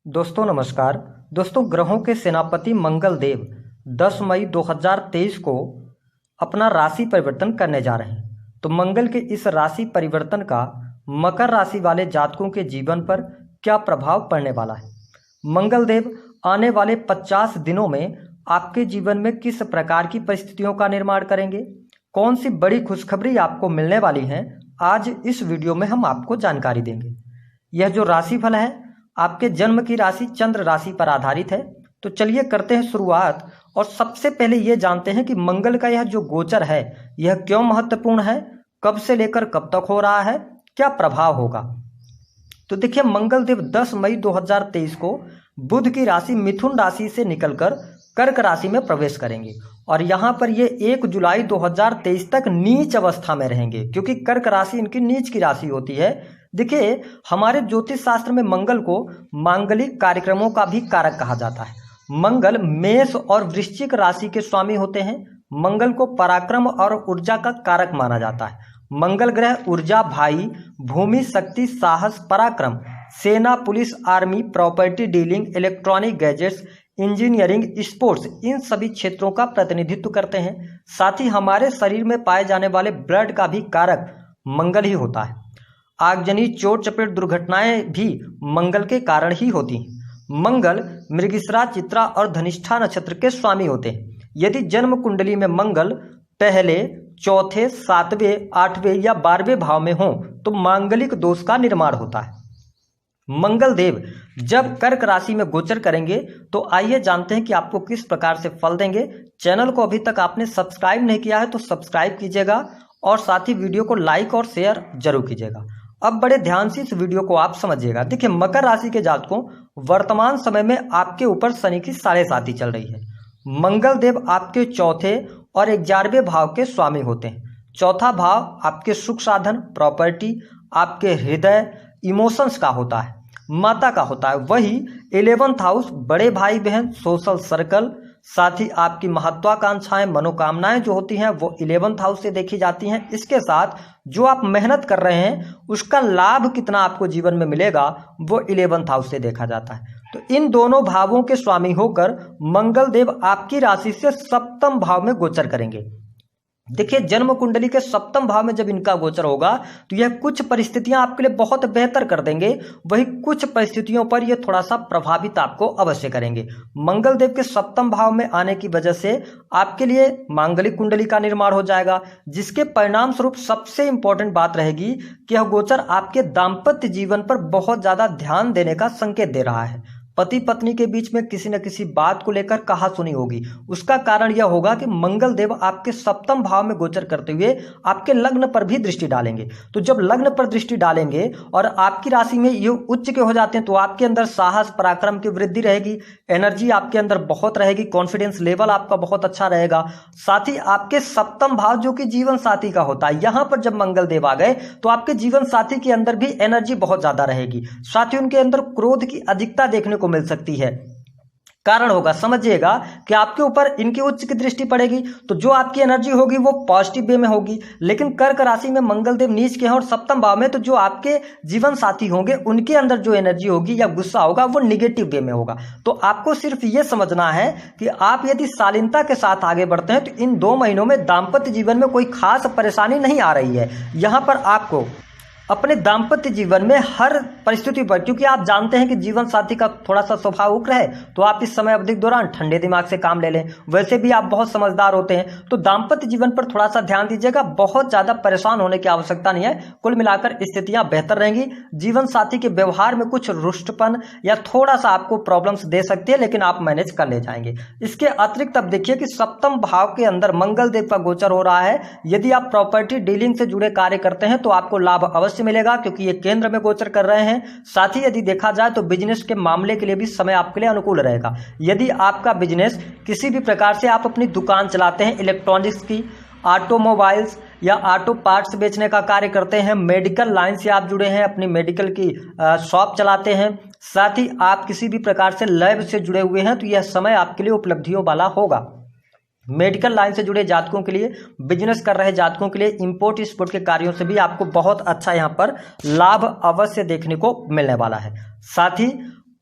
दोस्तों नमस्कार। दोस्तों ग्रहों के सेनापति मंगल देव 10 मई 2023 को अपना राशि परिवर्तन करने जा रहे हैं। तो मंगल के इस राशि परिवर्तन का मकर राशि वाले जातकों के जीवन पर क्या प्रभाव पड़ने वाला है। मंगल देव आने वाले 50 दिनों में आपके जीवन में किस प्रकार की परिस्थितियों का निर्माण करेंगे, कौन सी बड़ी खुशखबरी आपको मिलने वाली है, आज इस वीडियो में हम आपको जानकारी देंगे। यह जो राशिफल है आपके जन्म की राशि चंद्र राशि पर आधारित है। तो चलिए करते हैं शुरुआत और सबसे पहले ये जानते हैं कि मंगल का यह जो गोचर है यह क्यों महत्वपूर्ण है, कब से लेकर कब तक हो रहा है, क्या प्रभाव होगा। तो देखिए मंगल देव 10 मई 2023 को बुध की राशि मिथुन राशि से निकलकर कर्क राशि में प्रवेश करेंगे और यहाँ पर ये 1 जुलाई 2023 तक नीच अवस्था में रहेंगे, क्योंकि कर्क राशि इनकी नीच की राशि होती है। देखिए हमारे ज्योतिष शास्त्र में मंगल को मांगलिक कार्यक्रमों का भी कारक कहा जाता है। मंगल मेष और वृश्चिक राशि के स्वामी होते हैं। मंगल को पराक्रम और ऊर्जा का कारक माना जाता है। मंगल ग्रह ऊर्जा, भाई, भूमि, शक्ति, साहस, पराक्रम, सेना, police, army, property dealing, electronic gadgets, engineering, sports, इन सभी क्षेत्रों का प्रतिनिधित्व करते हैं। साथ ही हमारे शरीर में पाए जाने वाले ब्लड का भी कारक मंगल ही होता है। आगजनी, चोट चपेट दुर्घटनाएं भी मंगल के कारण ही होती हैं। मंगल मृगशिरा, चित्रा और धनिष्ठा नक्षत्र के स्वामी होते हैं। यदि जन्म कुंडली में मंगल पहले, चौथे, 7वें, 8वें या 12वें भाव में हो तो मांगलिक दोष का निर्माण होता है। मंगल देव जब कर्क राशि में गोचर करेंगे तो आइए जानते हैं कि आपको किस प्रकार से फल देंगे। चैनल को अभी तक आपने सब्सक्राइब नहीं किया है तो सब्सक्राइब कीजिएगा और साथ ही वीडियो को लाइक और शेयर जरूर कीजिएगा। अब बड़े ध्यान से इस वीडियो को आप समझिएगा। देखिए मकर राशि के जातकों वर्तमान समय में आपके ऊपर शनि की 7.5 चल रही है। मंगल देव आपके चौथे और 11वें भाव के स्वामी होते हैं। चौथा भाव आपके सुख साधन, प्रॉपर्टी, आपके हृदय, इमोशंस का होता है, माता का होता है। वही 11th हाउस बड़े भाई बहन, सोशल सर्कल, साथ ही आपकी महत्वाकांक्षाएं, मनोकामनाएं जो होती हैं वो 11th हाउस से देखी जाती हैं। इसके साथ जो आप मेहनत कर रहे हैं उसका लाभ कितना आपको जीवन में मिलेगा वो 11th हाउस से देखा जाता है। तो इन दोनों भावों के स्वामी होकर मंगल देव आपकी राशि से सप्तम भाव में गोचर करेंगे। देखिए जन्म कुंडली के सप्तम भाव में जब इनका गोचर होगा तो यह कुछ परिस्थितियां आपके लिए बहुत बेहतर कर देंगे, वही कुछ परिस्थितियों पर यह थोड़ा सा प्रभावित आपको अवश्य करेंगे। मंगल देव के सप्तम भाव में आने की वजह से आपके लिए मांगलिक कुंडली का निर्माण हो जाएगा, जिसके परिणाम स्वरूप सबसे इंपॉर्टेंट बात रहेगी कि यह गोचर आपके दाम्पत्य जीवन पर बहुत ज्यादा ध्यान देने का संकेत दे रहा है। पति पत्नी के बीच में किसी न किसी बात को लेकर कहासुनी होगी। उसका कारण यह होगा कि मंगल देव आपके सप्तम भाव में गोचर करते हुए आपके लग्न पर भी दृष्टि डालेंगे। तो जब लग्न पर दृष्टि डालेंगे और आपकी राशि में ये उच्च के हो जाते हैं तो आपके अंदर साहस, पराक्रम की वृद्धि रहेगी, एनर्जी आपके अंदर बहुत रहेगी, कॉन्फिडेंस लेवल आपका बहुत अच्छा रहेगा। साथ ही आपके सप्तम भाव जो कि जीवन साथी का होता है, यहां पर जब मंगल देव आ गए तो आपके जीवन साथी के अंदर भी एनर्जी बहुत ज्यादा रहेगी। साथ ही उनके अंदर क्रोध की अधिकता देखने को मिल सकती है। कारण होगा, समझिएगा कि आपके ऊपर इनकी उच्च की दृष्टि पड़ेगी तो जो आपकी एनर्जी होगी वो पॉजिटिव वे में होगी। लेकिन कर्क राशि में मंगल देव नीच के हैं और सप्तम भाव में, तो जो आपके जीवन साथी होंगे उनके अंदर जो एनर्जी होगी या गुस्सा होगा वो निगेटिव वे में होगा। तो आपको सिर्फ ये समझना है कि आप यदि शालीनता के साथ आगे बढ़ते हैं तो इन 2 महीनों में दाम्पत्य जीवन में कोई खास परेशानी नहीं आ रही है। यहां पर आपको अपने दाम्पत्य जीवन में हर परिस्थिति पर, क्योंकि आप जानते हैं कि जीवन साथी का थोड़ा सा स्वभाव उग्र है, तो आप इस समय अवधि के दौरान ठंडे दिमाग से काम ले लें। वैसे भी आप बहुत समझदार होते हैं, तो दाम्पत्य जीवन पर थोड़ा सा ध्यान दीजिएगा। बहुत ज्यादा परेशान होने की आवश्यकता नहीं है, कुल मिलाकर स्थितियां बेहतर रहेंगी। जीवन साथी के व्यवहार में कुछ रुष्टपन या थोड़ा सा आपको प्रॉब्लम्स दे सकती है, लेकिन आप मैनेज कर ले जाएंगे। इसके अतिरिक्त अब देखिए कि सप्तम भाव के अंदर मंगल देव का गोचर हो रहा है। यदि आप प्रॉपर्टी डीलिंग से जुड़े कार्य करते हैं तो आपको लाभ अवश्य मिलेगा, क्योंकि ये केंद्र में गोचर कर रहे हैं। साथ ही यदि देखा जाए तो बिजनेस के मामले के लिए भी समय आपके लिए अनुकूल रहेगा। यदि आपका बिजनेस किसी भी प्रकार से आप अपनी दुकान चलाते हैं, इलेक्ट्रॉनिक्स की, ऑटोमोबाइल्स या ऑटो पार्ट्स बेचने का कार्य करते हैं, मेडिकल लाइन से आप जुड़े हैं, अपनी मेडिकल की शॉप चलाते हैं, साथ ही आप किसी भी प्रकार से लैब से जुड़े हुए हैं, तो यह समय आपके लिए उपलब्धियों वाला होगा। मेडिकल लाइन से जुड़े जातकों के लिए, बिजनेस कर रहे जातकों के लिए, इंपोर्ट एक्सपोर्ट के कार्यों से भी आपको बहुत अच्छा यहाँ पर लाभ अवश्य देखने को मिलने वाला है। साथ ही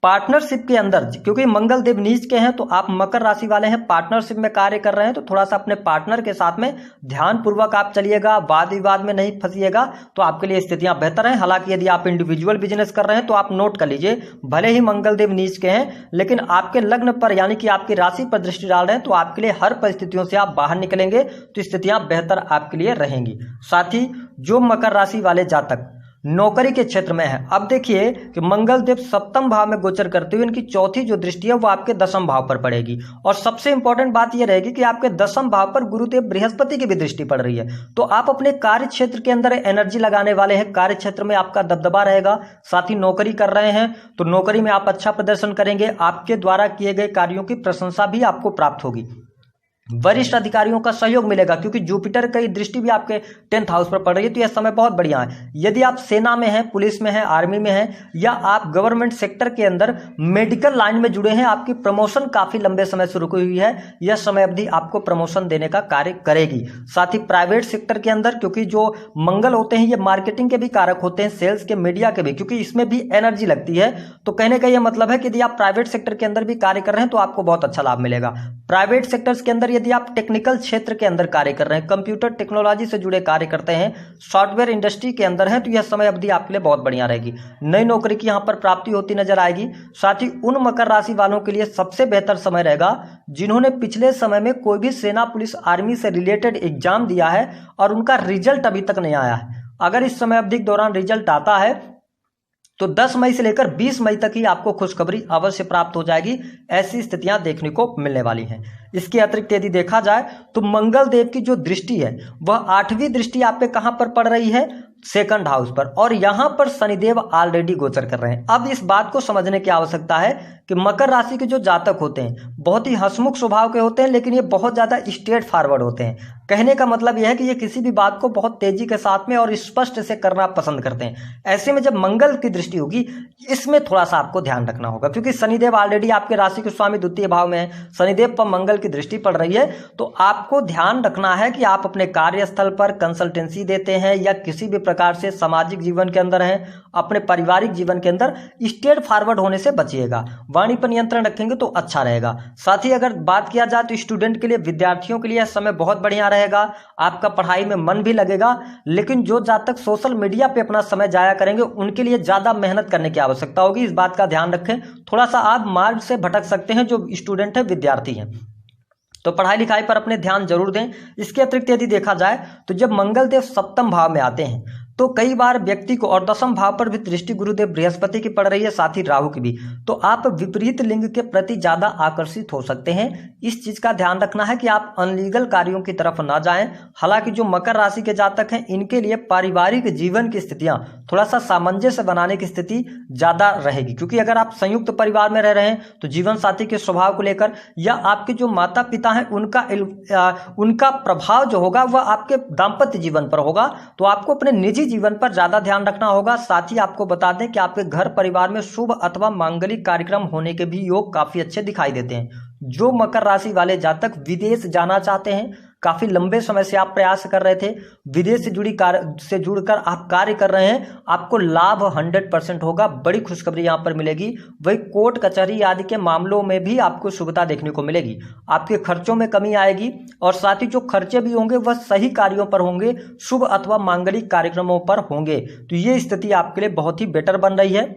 पार्टनरशिप के अंदर, क्योंकि मंगल देव नीच के हैं तो आप मकर राशि वाले हैं, पार्टनरशिप में कार्य कर रहे हैं, तो थोड़ा सा अपने पार्टनर के साथ में ध्यानपूर्वक आप चलिएगा, वाद विवाद में नहीं फंसिएगा, तो आपके लिए स्थितियां बेहतर हैं। हालांकि यदि आप इंडिविजुअल बिजनेस कर रहे हैं तो आप नोट कर लीजिए, भले ही मंगल देव नीच के हैं लेकिन आपके लग्न पर यानी कि आपकी राशि पर दृष्टि डाल रहे हैं, तो आपके लिए हर परिस्थितियों से आप बाहर निकलेंगे, तो स्थितियां बेहतर आपके लिए रहेंगी। साथ ही जो मकर राशि वाले जातक नौकरी के क्षेत्र में है, अब देखिए कि मंगल देव सप्तम भाव में गोचर करते हुए इनकी चौथी जो दृष्टि है वो आपके दसम भाव पर पड़ेगी। और सबसे इंपॉर्टेंट बात यह रहेगी कि आपके दसम भाव पर गुरुदेव बृहस्पति की भी दृष्टि पड़ रही है, तो आप अपने कार्य क्षेत्र के अंदर एनर्जी लगाने वाले हैं, कार्य क्षेत्र में आपका दबदबा रहेगा। साथ ही नौकरी कर रहे हैं तो नौकरी में आप अच्छा प्रदर्शन करेंगे, आपके द्वारा किए गए कार्यों की प्रशंसा भी आपको प्राप्त होगी, वरिष्ठ अधिकारियों का सहयोग मिलेगा, क्योंकि जुपिटर की दृष्टि भी आपके 10th हाउस पर पड़ रही है, तो यह समय बहुत बढ़िया है। यदि आप सेना में हैं, पुलिस में हैं, आर्मी में हैं, या आप गवर्नमेंट सेक्टर के अंदर मेडिकल लाइन में जुड़े हैं, आपकी प्रमोशन काफी लंबे समय से रुकी हुई है, यह समय अवधि आपको प्रमोशन देने का कार्य करेगी। साथ ही प्राइवेट सेक्टर के अंदर, क्योंकि जो मंगल होते हैं ये मार्केटिंग के भी कारक होते हैं, सेल्स के, मीडिया के भी, क्योंकि इसमें भी एनर्जी लगती है, तो कहने का यह मतलब है कि यदि आप प्राइवेट सेक्टर के अंदर भी कार्य कर रहे हैं तो आपको बहुत अच्छा लाभ मिलेगा। प्राइवेट सेक्टर्स के अंदर यदि आप टेक्निकल क्षेत्र के अंदर कार्य कर रहे हैं, कंप्यूटर टेक्नोलॉजी से जुड़े कार्य करते हैं, सॉफ्टवेयर इंडस्ट्री के अंदर हैं, तो यह समय अवधि आपके लिए बहुत बढ़िया रहेगी, नई नौकरी की यहां पर प्राप्ति होती नजर आएगी। साथ ही उन मकर राशि वालों के लिए सबसे बेहतर समय रहेगा जिन्होंने पिछले समय में कोई भी सेना, पुलिस, आर्मी से रिलेटेड एग्जाम दिया है और उनका रिजल्ट अभी तक नहीं आया है। अगर इस समय अवधि के दौरान रिजल्ट आता है तो 10 मई से लेकर 20 मई तक ही आपको खुशखबरी अवश्य प्राप्त हो जाएगी, ऐसी स्थितियां देखने को मिलने वाली हैं। इसके अतिरिक्त यदि देखा जाए तो मंगल देव की जो दृष्टि है वह 8वीं दृष्टि आप पे कहां पर पड़ रही है, 2nd हाउस पर, और यहां पर शनिदेव ऑलरेडी गोचर कर रहे हैं। अब इस बात को समझने की आवश्यकता है कि मकर राशि के जो जातक होते हैं बहुत ही हंसमुख स्वभाव के होते हैं, लेकिन ये बहुत ज्यादा स्ट्रेट फॉरवर्ड होते हैं। कहने का मतलब यह है कि ये किसी भी बात को बहुत तेजी के साथ में और स्पष्ट से करना पसंद करते हैं। ऐसे में जब मंगल की दृष्टि होगी इसमें थोड़ा सा आपको ध्यान रखना होगा, क्योंकि शनिदेव ऑलरेडी आपके राशि के स्वामी द्वितीय भाव में है, शनिदेव पर मंगल की दृष्टि पड़ रही है, तो आपको ध्यान रखना है कि आप अपने कार्यस्थल पर कंसल्टेंसी देते हैं या किसी भी प्रकार से सामाजिक जीवन के अंदर हैं, अपने पारिवारिक जीवन के अंदर स्ट्रेट फॉरवर्ड होने से बचिएगा, वाणी पर नियंत्रण रखेंगे तो अच्छा रहेगा। साथ ही अगर बात किया जाए तो स्टूडेंट के लिए, विद्यार्थियों के लिए यह समय बहुत बढ़िया रहेगा, आपका पढ़ाई में मन भी लगेगा। लेकिन जो जातक सोशल मीडिया पे अपना समय जाया करेंगे उनके लिए ज्यादा मेहनत करने की आवश्यकता होगी, इस बात का ध्यान रखें। थोड़ा सा आप मार्ग से भटक सकते हैं जो स्टूडेंट है, विद्यार्थी हैं, तो पढ़ाई लिखाई पर अपने ध्यान जरूर दें। इसके अतिरिक्त यदि देखा जाए तो जब मंगल देव सप्तम भाव में आते हैं तो कई बार व्यक्ति को, और दसम भाव पर भी दृष्टि गुरुदेव बृहस्पति की पड़ रही है, साथ ही राहु की भी, तो आप विपरीत लिंग के प्रति ज्यादा आकर्षित हो सकते हैं। इस चीज का ध्यान रखना है कि आप अनलीगल कार्यों की तरफ ना जाएं। हालांकि जो मकर राशि के जातक हैं इनके लिए पारिवारिक जीवन की स्थितियां थोड़ा सा सामंजस्य बनाने की स्थिति ज्यादा रहेगी, क्योंकि अगर आप संयुक्त परिवार में रह रहे हैं तो जीवन साथी के स्वभाव को लेकर या आपके जो माता पिता हैं उनका प्रभाव जो होगा वह आपके दाम्पत्य जीवन पर होगा, तो आपको अपने निजी जीवन पर ज्यादा ध्यान रखना होगा। साथ ही आपको बता दें कि आपके घर परिवार में शुभ अथवा मांगलिक कार्यक्रम होने के भी योग काफी अच्छे दिखाई देते हैं। जो मकर राशि वाले जातक विदेश जाना चाहते हैं, काफी लंबे समय से आप प्रयास कर रहे थे, विदेश से जुड़कर आप कार्य कर रहे हैं, आपको लाभ 100% होगा, बड़ी खुशखबरी यहां पर मिलेगी। वही कोर्ट कचहरी आदि के मामलों में भी आपको शुभता देखने को मिलेगी, आपके खर्चों में कमी आएगी, और साथ ही जो खर्चे भी होंगे वह सही कार्यों पर होंगे, शुभ अथवा मांगलिक कार्यक्रमों पर होंगे, तो ये स्थिति आपके लिए बहुत ही बेटर बन रही है।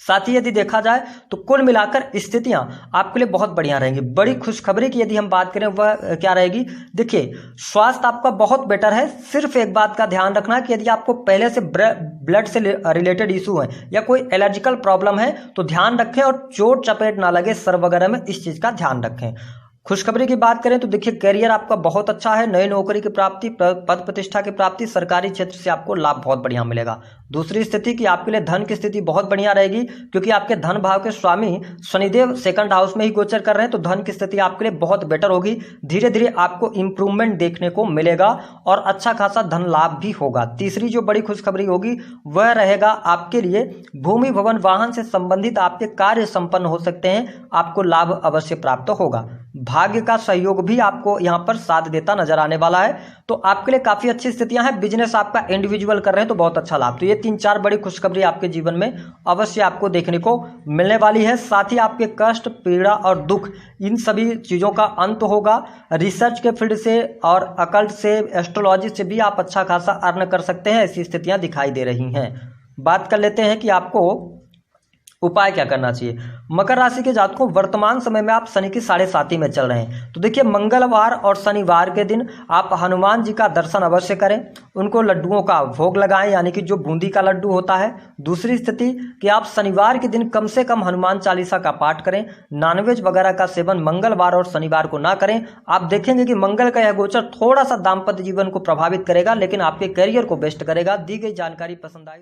साथ ही यदि देखा जाए तो कुल मिलाकर स्थितियां आपके लिए बहुत बढ़िया रहेंगी। बड़ी खुशखबरी की यदि हम बात करें वह क्या रहेगी, देखिए स्वास्थ्य आपका बहुत बेटर है। सिर्फ एक बात का ध्यान रखना कि यदि आपको पहले से ब्लड से रिलेटेड इशू है या कोई एलर्जिकल प्रॉब्लम है तो ध्यान रखें, और चोट चपेट ना लगे सर वगैरह में, इस चीज का ध्यान रखें। खुशखबरी की बात करें तो देखिए कैरियर आपका बहुत अच्छा है, नई नौकरी की प्राप्ति, पद प्रतिष्ठा की प्राप्ति, सरकारी क्षेत्र से आपको लाभ बहुत बढ़िया मिलेगा। दूसरी स्थिति कि आपके लिए धन की स्थिति बहुत बढ़िया रहेगी, क्योंकि आपके धन भाव के स्वामी शनिदेव 2nd हाउस में ही गोचर कर रहे हैं, तो धन की स्थिति आपके लिए बहुत बेटर होगी। धीरे धीरे आपको इंप्रूवमेंट देखने को मिलेगा और अच्छा खासा धन लाभ भी होगा। तीसरी जो बड़ी खुशखबरी होगी वह रहेगा आपके लिए भूमि भवन वाहन से संबंधित आपके कार्य संपन्न हो सकते हैं, आपको लाभ अवश्य प्राप्त होगा। भाग्य का सहयोग भी आपको यहाँ पर साथ देता नजर आने वाला है। तो आपके लिए काफी अच्छी स्थितियां हैं। बिजनेस आपका इंडिविजुअल कर रहे हैं तो बहुत अच्छा लाभ। तो ये 3-4 बड़ी खुशखबरी आपके जीवन में अवश्य आपको देखने को मिलने वाली है। साथ ही आपके कष्ट, पीड़ा और दुख, इन सभी चीजों का अंत होगा। रिसर्च के फील्ड से और अकल्ट से, एस्ट्रोलॉजी से भी आप अच्छा खासा अर्न कर सकते हैं, ऐसी स्थितियां दिखाई दे रही हैं। बात कर लेते हैं कि आपको उपाय क्या करना चाहिए। मकर राशि के जातकों, वर्तमान समय में आप शनि की 7.5 में चल रहे हैं। तो देखिए, मंगलवार और शनिवार के दिन आप हनुमान जी का दर्शन अवश्य करें, उनको लड्डुओं का भोग लगाएं, यानी कि जो बूंदी का लड्डू होता है। दूसरी स्थिति कि आप शनिवार के दिन कम से कम हनुमान चालीसा का पाठ करें। नॉनवेज वगैरह का सेवन मंगलवार और शनिवार को ना करें। आप देखेंगे कि मंगल का यह गोचर थोड़ा सा दाम्पत्य जीवन को प्रभावित करेगा, लेकिन आपके करियर को बेस्ट करेगा। दी गई जानकारी पसंद आई